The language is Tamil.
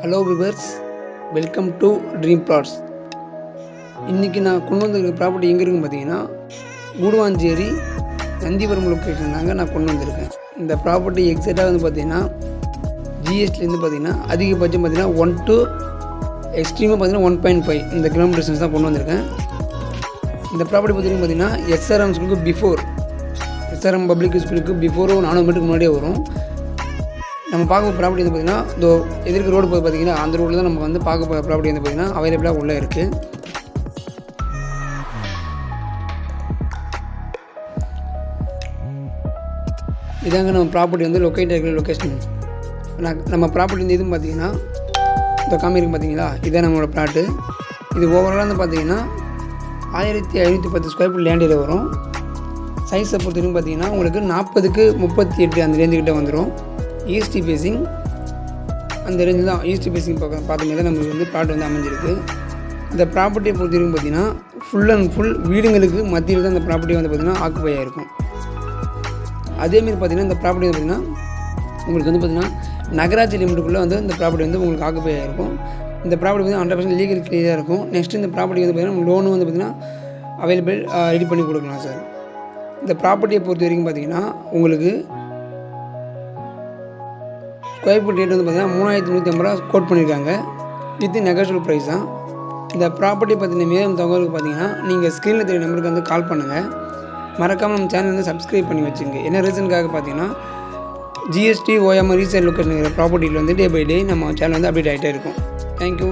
Hello viewers, welcome to Dream Flats. இன்றைக்கி நான் கொண்டு வந்திருக்க ப்ராப்பர்ட்டி எங்கே இருக்குன்னு பார்த்தீங்கன்னா, கூடுவாஞ்சேரி நந்திபுரம் லொக்கேஷன் தாங்க நான் கொண்டு வந்திருக்கேன். இந்த ப்ராப்பர்ட்டி எக்ஸாக்டாக வந்து பார்த்திங்கன்னா ஜிஎஸ்டிலேருந்து பார்த்திங்கன்னா அதிகபட்சம் பார்த்திங்கன்னா 1 to எக்ஸ்ட்ரீமாக பார்த்திங்கன்னா 1.5 இந்த கிலோமீட்டர் டிஸ்டன்ஸ் தான் கொண்டு வந்திருக்கேன். இந்த ப்ராப்பர்ட்டி பார்த்திங்கன்னா எஸ்ஆர்எம் ஸ்கூலுக்கு பிஃபோர், எஸ்ஆர்எம் பப்ளிக் ஸ்கூலுக்கு பிஃபோரும் 400 மீட்டருக்கு முன்னாடியே வரும். நம்ம பார்க்க ப்ராப்பர்ட்டி வந்து பார்த்திங்கன்னா இதோ எதிர்க்க ரோடு போய் பார்த்திங்கன்னா அந்த ரோடில் தான் நம்ம வந்து பார்க்க போகிற ப்ராப்பர்ட்டி வந்து பார்த்திங்கன்னா அவைலபிளாக உள்ளே இருக்குது. இதாங்க நம்ம ப்ராப்பர்ட்டி வந்து லொக்கேட் இருக்கிற லொக்கேஷன். நம்ம ப்ராப்பர்ட்டி வந்து இதுன்னு பார்த்திங்கன்னா இந்த காமிருக்கு பார்த்தீங்களா, இதான் நம்மளோட ப்ளாட்டு. இது ஓவராலாக வந்து பார்த்திங்கன்னா 1510 ஸ்கொயர் ஃபீட் லேண்ட் ஏரியா வரும். சைஸை பொறுத்த வரைக்கும் பார்த்திங்கன்னா உங்களுக்கு 40க்கு 38 அந்த ரேஞ்சுக்கிட்ட வந்துடும். ஈஸ்ட் பேசிங் அந்த ரேஞ்சு தான், ஈஸ்ட் பேசிங் பார்த்தோமே தான் நம்மளுக்கு வந்து ப்ளாட் வந்து அமைஞ்சிருக்கு. இந்த ப்ராப்பர்ட்டியை பொறுத்த வரைக்கும் பார்த்திங்கன்னா ஃபுல் அண்ட் ஃபுல் வீடுங்களுக்கு மத்தியில் தான் இந்த ப்ராப்பர்ட்டி வந்து பார்த்திங்கன்னா ஆக்குபை ஆகிருக்கும். அதேமாரி பார்த்திங்கன்னா இந்த ப்ராப்பர்ட்டி வந்து பார்த்திங்கன்னா உங்களுக்கு வந்து பார்த்திங்கன்னா நகராட்சி லிமிட்டுக்குள்ளே வந்து இந்த ப்ராப்பர்ட்டி வந்து உங்களுக்கு ஆக்குபை ஆகிருக்கும். இந்த ப்ராப்பர்ட்டி வந்து 100% லீகல் கிளியராக இருக்கும். நெக்ஸ்ட்டு இந்த ப்ராப்பர்ட்டி வந்து பார்த்திங்கன்னா லோனு வந்து பார்த்திங்கன்னா அவைலபிள் ரெடி பண்ணி கொடுக்கலாம் சார். இந்த ப்ராப்பர்ட்டியை பொறுத்த வரைக்கும் பார்த்திங்கன்னா உங்களுக்கு ஸ்கொயர் ஃபீட் ரேட் வந்து பார்த்திங்கன்னா 3150 ரூபா கோட் பண்ணியிருக்காங்க. வித் நெகோஷியபிள் ப்ரைஸ் தான். இந்த ப்ராப்பர்ட்டி பற்றின மேலும் தகவலுக்கு பார்த்தீங்கன்னா நீங்கள் ஸ்க்ரீனில் தெரிய நம்பருக்கு வந்து கால் பண்ணுங்கள். மறக்காமல் நம்ம சேனல் வந்து சப்ஸ்கிரைப் பண்ணி வச்சுங்க. என்ன ரீசனுக்காக பார்த்தீங்கன்னா ஜிஎஸ்டி ஓஎம் ரீசேல் லொக்கேஷன் ப்ராப்பர்ட்டியில் வந்து டே பை டே நம்ம சேனல் வந்து அப்டேட் ஆகிட்டே இருக்கும். தேங்க்யூ.